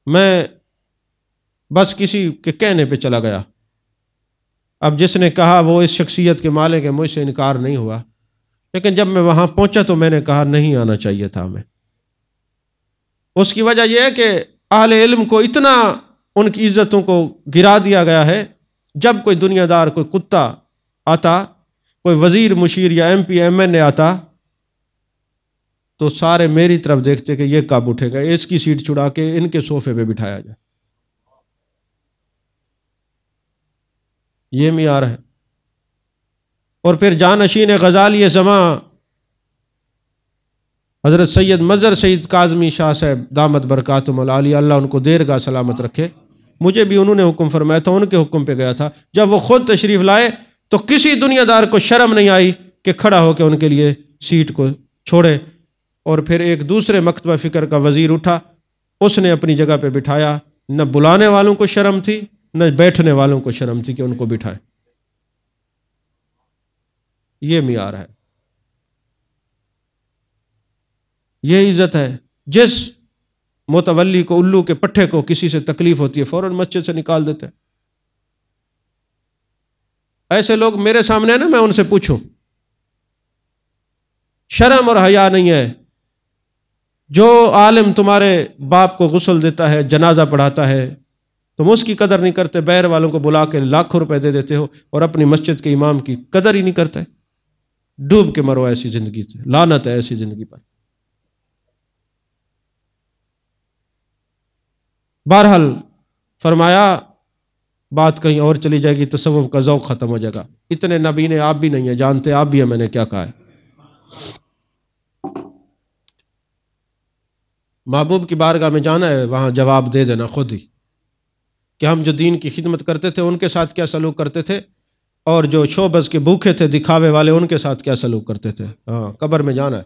میں بس کسی کے کہنے پہ چلا گیا۔ اب جس نے کہا وہ اس شخصیت کے مالک ہے، مجھ سے انکار نہیں ہوا، لیکن جب میں وہاں پہنچا تو میں نے کہا نہیں آنا چاہیے تھا ہمیں۔ اس کی وجہ یہ ہے کہ اہل علم کو اتنا ان کی عزتوں کو گرا دیا گیا ہے، جب کوئی دنیا دار، کوئی کتا آتا، کوئی وزیر مشیر یا ایم پی ایم این اے آتا تو سارے میری طرف دیکھتے کہ یہ کب اٹھے گا، اس کی سیٹ چھڑا کے ان کے صوفے پہ بٹھایا جائے۔ یہ معیار ہے۔ اور پھر جانشین غزالی زماں حضرت سید مظہر سید کاظمی شاہ صاحب دامت برکاتہم العالیہ، اللہ ان کو دیر گاہ سلامت رکھے، مجھے بھی انہوں نے حکم فرمایا تھا، ان کے حکم پہ گیا تھا۔ جب وہ خود تشریف لائے تو کسی دنیا دار کو شرم نہیں آئی کہ کھڑا ہو کے ان کے لیے سیٹ کو چھوڑے۔ اور پھر ایک دوسرے مکتبہ فکر کا وزیر اٹھا، اس نے اپنی جگہ پہ بٹھایا، نہ بلانے والوں کو شرم تھی نہ بیٹھنے والوں کو شرم تھی کہ ان کو بٹھائے۔ یہ معیار ہے، یہ عزت ہے۔ جس متولی کو، الو کے پٹھے کو کسی سے تکلیف ہوتی ہے فوراً مسجد سے نکال دیتے ہیں۔ ایسے لوگ میرے سامنے ہیں نا، میں ان سے پوچھوں، شرم اور حیا نہیں ہے؟ جو عالم تمہارے باپ کو غسل دیتا ہے، جنازہ پڑھاتا ہے، تم اس کی قدر نہیں کرتے، بہر والوں کو بلا کے لاکھوں روپے دے دیتے ہو اور اپنی مسجد کے امام کی قدر ہی نہیں کرتے۔ ڈوب کے مرو ایسی زندگی سے، لعنت ہے ایسی زندگی پر۔ بہرحال فرمایا بات کہیں اور چلی جائے گی، تصوف کا ذوق ختم ہو جائے گا۔ اتنے نبینے آپ بھی نہیں ہیں، جانتے آپ بھی ہیں میں نے کیا کہا ہے۔ محبوب کی بارگاہ میں جانا ہے، وہاں جواب دے دینا خود ہی کہ ہم جو دین کی خدمت کرتے تھے ان کے ساتھ کیا سلوک کرتے تھے، اور جو شوبز کے بھوکے تھے دکھاوے والے ان کے ساتھ کیا سلوک کرتے تھے۔ ہاں، قبر میں جانا ہے،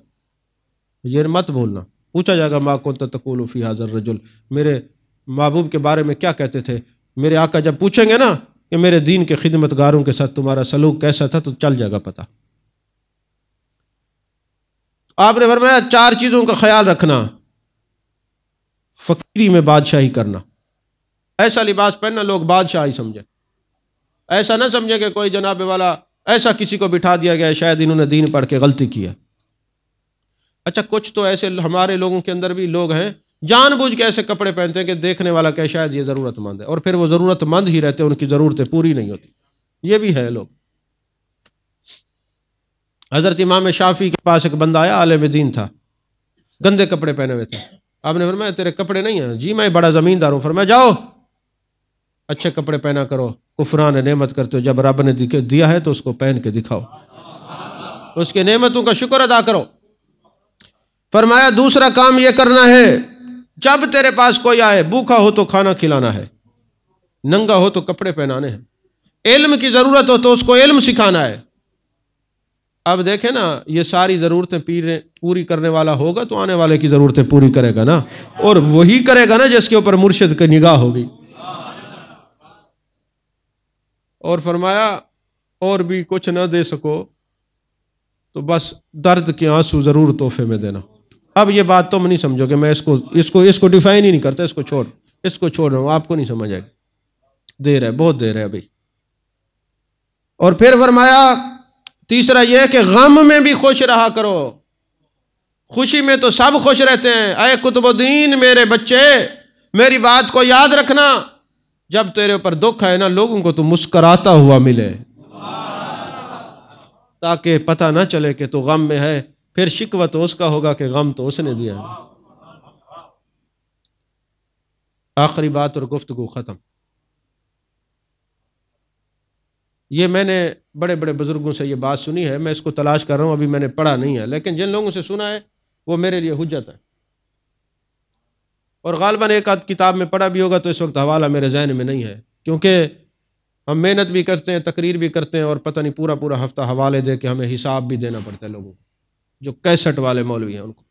یہ مت بھولنا۔ پوچھا جائے گا ما کنت تقول فی ھذا الرجل، میرے محبوب کے بارے میں کیا کہتے تھے؟ میرے آقا جب پوچھیں گے نا کہ میرے دین کے خدمت گاروں کے ساتھ تمہارا سلوک کیسا تھا، تو چل جائے گا پتہ۔ آپ نے فرمایا 4 چیزوں کا خیال رکھنا۔ فقیری میں بادشاہی کرنا، ایسا لباس پہننا لوگ بادشاہی سمجھے، ایسا نہ سمجھے کہ کوئی جناب والا ایسا کسی کو بٹھا دیا گیا ہے، شاید انہوں نے دین پڑھ کے غلطی کی ہے۔ اچھا، کچھ تو ایسے ہمارے لوگوں کے اندر بھی لوگ ہیں جان بوجھ کے ایسے کپڑے پہنتے ہیں کہ دیکھنے والا کہ شاید یہ ضرورت مند ہے، اور پھر وہ ضرورت مند ہی رہتے ہیں، ان کی ضرورتیں پوری نہیں ہوتی۔ یہ بھی ہے لوگ۔ حضرت امام شافعی کے پاس ایک بندہ آیا، عالم دین تھا، گندے کپڑے پہنے ہوئے تھے۔ آپ نے فرمایا تیرے کپڑے نہیں ہیں؟ جی میں بڑا زمیندار ہوں۔ فرمایا جاؤ اچھے کپڑے پہنا کرو، کفران نعمت کرتے ہو، جب رب نے دیا ہے تو اس کو پہن کے دکھاؤ، اس کے نعمتوں کا شکر ادا کرو۔ فرمایا دوسرا کام یہ کرنا ہے، جب تیرے پاس کوئی آئے، بھوکا ہو تو کھانا کھلانا ہے، ننگا ہو تو کپڑے پہنانے ہیں، علم کی ضرورت ہو تو اس کو علم سکھانا ہے۔ اب دیکھیں نا، یہ ساری ضرورتیں پوری کرنے والا ہوگا تو آنے والے کی ضرورتیں پوری کرے گا نا، اور وہی کرے گا نا جس کے اوپر مرشد کی نگاہ ہوگی۔ اور فرمایا اور بھی کچھ نہ دے سکو تو بس درد کے آنسو ضرور تحفے میں دینا۔ اب یہ بات تم نہیں سمجھو گے، میں اس کو ڈیفائن ہی نہیں کرتا، اس کو چھوڑ رہا ہوں، آپ کو نہیں سمجھ آئے گا، دیر ہے، بہت دیر ہے ابھی۔ اور پھر فرمایا تیسرا یہ کہ غم میں بھی خوش رہا کرو، خوشی میں تو سب خوش رہتے ہیں۔ اے کتب الدین میرے بچے، میری بات کو یاد رکھنا، جب تیرے اوپر دکھ ہے نا، لوگوں کو تو مسکراتا ہوا ملے، تاکہ پتہ نہ چلے کہ تو غم میں ہے، پھر شکوہ تو اس کا ہوگا کہ غم تو اس نے دیا ہے۔ آخری بات اور گفتگو ختم۔ یہ میں نے بڑے بڑے بزرگوں سے یہ بات سنی ہے، میں اس کو تلاش کر رہا ہوں، ابھی میں نے پڑھا نہیں ہے، لیکن جن لوگوں سے سنا ہے وہ میرے لیے حجت ہے، اور غالباً ایک آدھ کتاب میں پڑھا بھی ہوگا تو اس وقت حوالہ میرے ذہن میں نہیں ہے، کیونکہ ہم محنت بھی کرتے ہیں، تقریر بھی کرتے ہیں، اور پتہ نہیں پورا ہفتہ حوالے دے کے ہمیں حساب بھی دینا پڑتا ہے لوگوں کو۔ جو کیسٹ والے مولوی ہیں ان کو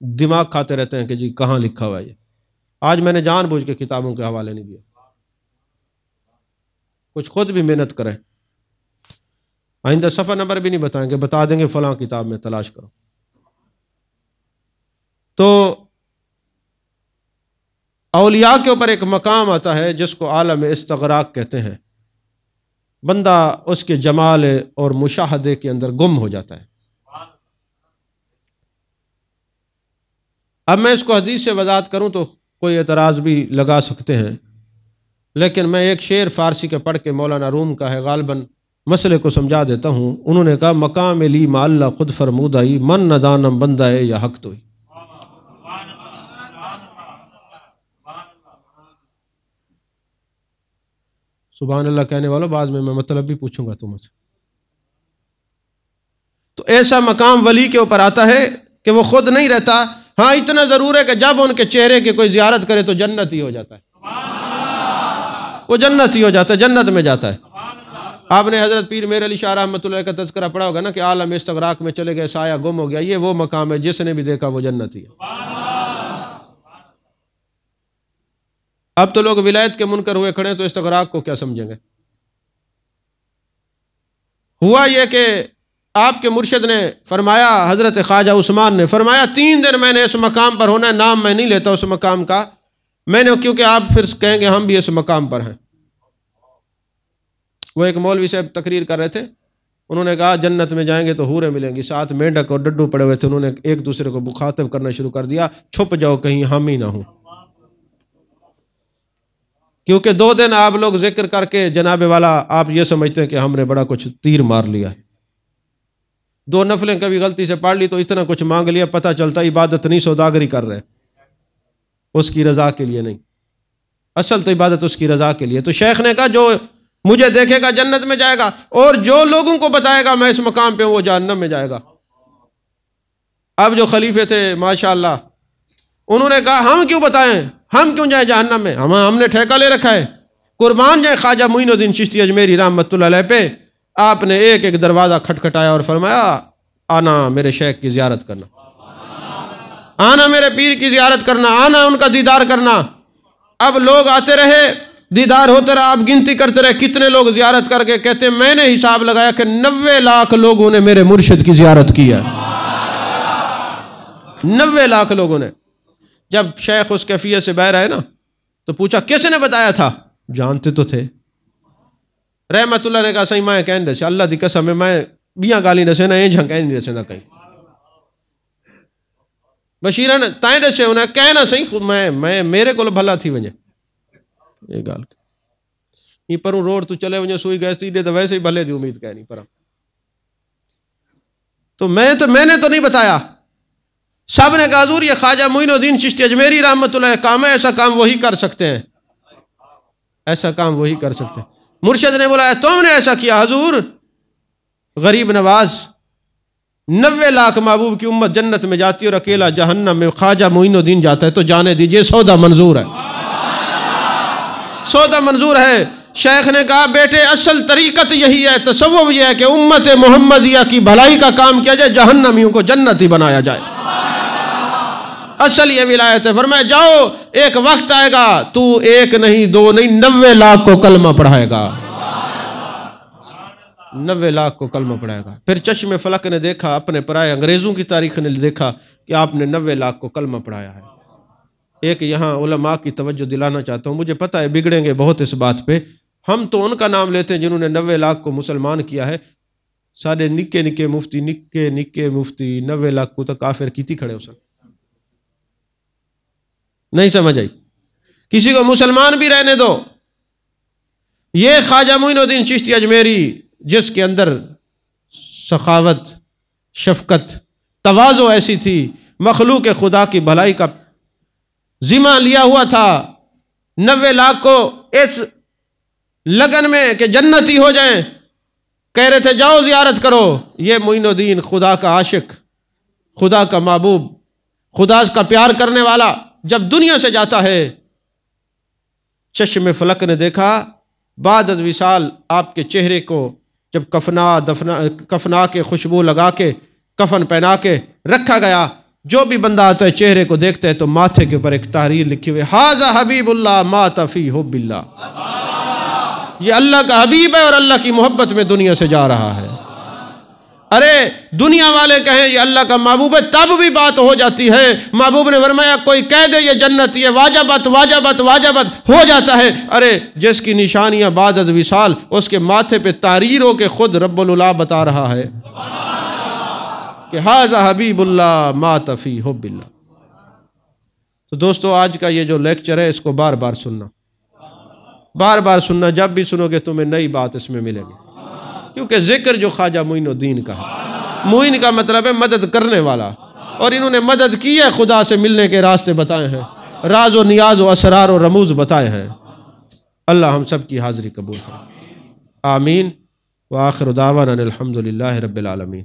دماغ کھاتے رہتے ہیں کہ جی کہاں لکھا ہوا ہے یہ۔ آج میں نے جان بوجھ کے کتابوں کے حوالے نہیں دیا، کچھ خود بھی محنت کریں۔ آئندہ صفحہ نمبر بھی نہیں بتائیں گے، بتا دیں گے فلاں کتاب میں تلاش کرو۔ تو اولیاء کے اوپر ایک مقام آتا ہے جس کو عالم استغراق کہتے ہیں، بندہ اس کے جمال اور مشاہدے کے اندر گم ہو جاتا ہے۔ اب میں اس کو حدیث سے وضاحت کروں تو کوئی اعتراض بھی لگا سکتے ہیں، لیکن میں ایک شعر فارسی کے پڑھ کے مولانا روم کا ہے، غالباً مسئلے کو سمجھا دیتا ہوں۔ انہوں نے کہا مقام لی ما اللہ خود فرمودائی، من ندانم بندہ ہے یا حق توئی۔ سبحان اللہ کہنے والوں، بعد میں مطلب بھی پوچھوں گا تم سے۔ تو ایسا مقام ولی کے اوپر آتا ہے کہ وہ خود نہیں رہتا، ہاں اتنا ضرور ہے کہ جب ان کے چہرے کی کوئی زیارت کرے تو جنت ہی ہو جاتا ہے، وہ جنت ہی ہو جاتا ہے، جنت میں جاتا ہے۔ آپ نے حضرت پیر میر علی شاہ رحمۃ اللہ کا تذکرہ پڑھا ہوگا نا کہ عالم استغراق میں چلے گئے، سایہ گم ہو گیا، یہ وہ مقام ہے جس نے بھی دیکھا وہ جنت ہی ہے۔ اب تو لوگ ولایت کے منکر ہوئے کھڑے ہیں تو استغراق کو کیا سمجھیں گے؟ ہوا یہ کہ آپ کے مرشد نے فرمایا، حضرت خواجہ عثمان نے فرمایا 3 دن میں نے اس مقام پر ہونا ہے، نام میں نہیں لیتا اس مقام کا، میں نے، کیونکہ آپ پھر کہیں گے ہم بھی اس مقام پر ہیں۔ وہ ایک مولوی صاحب تقریر کر رہے تھے، انہوں نے کہا جنت میں جائیں گے تو حوریں ملیں گی، ساتھ مینڈک اور ڈڈو پڑے ہوئے تھے، انہوں نے ایک دوسرے کو مخاطب کرنا شروع کر دیا، چھپ جاؤ کہیں ہم ہی نہ ہوں، کیونکہ 2 دن آپ لوگ ذکر کر کے جناب والا آپ یہ سمجھتے ہیں کہ ہم نے بڑا کچھ تیر مار لیا ہے، 2 نفلیں کبھی غلطی سے پڑھ لی تو اتنا کچھ مانگ لیا، پتہ چلتا عبادت نہیں، سوداگری کر رہے، اس کی رضا کے لیے نہیں، اصل تو عبادت اس کی رضا کے لیے۔ تو شیخ نے کہا جو مجھے دیکھے گا جنت میں جائے گا، اور جو لوگوں کو بتائے گا میں اس مقام پہ ہوں وہ جہنم میں جائے گا۔ اب جو خلیفے تھے ماشاءاللہ، انہوں نے کہا ہم کیوں بتائیں، ہم کیوں جائیں جہنم میں، ہم نے ٹھیکہ لے رکھا ہے، قربان جائے خواجہ معین الدین چشتی اجمیری رحمۃ اللہ علیہ پہ۔ آپ نے ایک ایک دروازہ کھٹکھٹایا اور فرمایا آنا میرے شیخ کی زیارت کرنا، آنا میرے پیر کی زیارت کرنا، آنا ان کا دیدار کرنا۔ اب لوگ آتے رہے، دیدار ہوتا رہا، آپ گنتی کرتے رہے کتنے لوگ زیارت کر کے کہتے ہیں میں نے حساب لگایا کہ 90 لاکھ لوگوں نے میرے مرشد کی زیارت کی ہے، 90 لاکھ لوگوں نے۔ جب شیخ اس کیفیت سے باہر آئے نا تو پوچھا کس نے بتایا تھا؟ جانتے تو تھے۔ رحمت اللہ نے کہا صحیح میں کہنے دے سے اللہ دی قسم ہے میں بیاں گالی نہ سے نہ این جھنکیں نہیں سے نہ کہیں بشیرن تائیں دے سے انہیں کہنا صحیح میں میرے کو بھلا تھی ونجے یہ گال یہ پروں روڈ تو چلے ونجے سوئی گیس تھی تو ویسے ہی بھلے دی امید کہہ نہیں پرم تو میں نے تو نہیں بتایا۔ سب نے کہا حضور یہ خواجہ معین الدین چشتی اجمیری رحمۃ اللہ علیہ کام ہے، ایسا کام وہی کر سکتے ہیں، ایسا کام وہی کر سکتے ہیں۔ مرشد نے بولا تم نے ایسا کیا حضور؟ غریب نواز 90 لاکھ محبوب کی امت جنت میں جاتی اور اکیلا جہنم میں خواجہ معین الدین جاتا ہے، تو جانے دیجئے سودا منظور ہے، سودا منظور ہے۔ شیخ نے کہا بیٹے اصل طریقت یہی ہے، تصوف یہ ہے کہ امت محمدیہ کی بھلائی کا کام کیا جائے، جہنمیوں کو جنتی بنایا جائے، اصل یہ ولایت ہے۔ فرمایا جاؤ ایک وقت آئے گا تو 1 نہیں 2 نہیں 90 لاکھ کو کلمہ پڑھائے گا، 90 لاکھ کو کلمہ پڑھائے گا۔ پھر چشم فلک نے دیکھا، اپنے پرائے انگریزوں کی تاریخ نے دیکھا کہ آپ نے 90 لاکھ کو کلمہ پڑھایا ہے۔ ایک یہاں علماء کی توجہ دلانا چاہتا ہوں، مجھے پتہ ہے بگڑیں گے بہت اس بات پہ، ہم تو ان کا نام لیتے ہیں جنہوں نے 90 لاکھ کو مسلمان کیا ہے، سارے نکے نکے مفتی 90 لاکھ کو تو کافر کیتی کھڑے ہو سکتے، نہیں سمجھ آئی؟ کسی کو مسلمان بھی رہنے دو۔ یہ خواجہ معین الدین چشتی اجمیری جس کے اندر سخاوت، شفقت، تواضع ایسی تھی، مخلوق خدا کی بھلائی کا ذمہ لیا ہوا تھا، 90 لاکھ کو اس لگن میں کہ جنتی ہو جائیں کہہ رہے تھے جاؤ زیارت کرو۔ یہ معین الدین خدا کا عاشق، خدا کا محبوب، خدا کا پیار کرنے والا جب دنیا سے جاتا ہے، چشم فلک نے دیکھا بعد از وصال آپ کے چہرے کو جب کفنا کے خوشبو لگا کے کفن پہنا کے رکھا گیا، جو بھی بندہ آتا ہے چہرے کو دیکھتا ہے تو ماتھے کے اوپر ایک تحریر لکھی ہوئی ھذا حبیب اللہ مات فی حب اللہ، یہ اللہ کا حبیب ہے اور اللہ کی محبت میں دنیا سے جا رہا ہے۔ ارے دنیا والے کہیں یہ اللہ کا محبوب ہے تب بھی بات ہو جاتی ہے۔ محبوب نے فرمایا کوئی کہہ دے یہ جنت، یہ واجبت واجبت واجبت ہو جاتا ہے۔ ارے جس کی نشانیاں بعد از وصال اس کے ماتھے پہ تحریر ہو کے خود رب العلا بتا رہا ہے کہ ھذا حبیب اللہ مات فی حب اللہ۔ تو دوستو آج کا یہ جو لیکچر ہے اس کو بار بار سننا، بار بار سننا، جب بھی سنو گے تمہیں نئی بات اس میں ملے گی، کیونکہ ذکر جو خواجہ معین الدین کا ہے، معین کا مطلب ہے مدد کرنے والا، اور انہوں نے مدد کی ہے، خدا سے ملنے کے راستے بتائے ہیں، راز و نیاز و اسرار و رموز بتائے ہیں۔ اللہ ہم سب کی حاضری قبول کرے، آمین، وآخر دعوانا الحمدللہ رب العالمین۔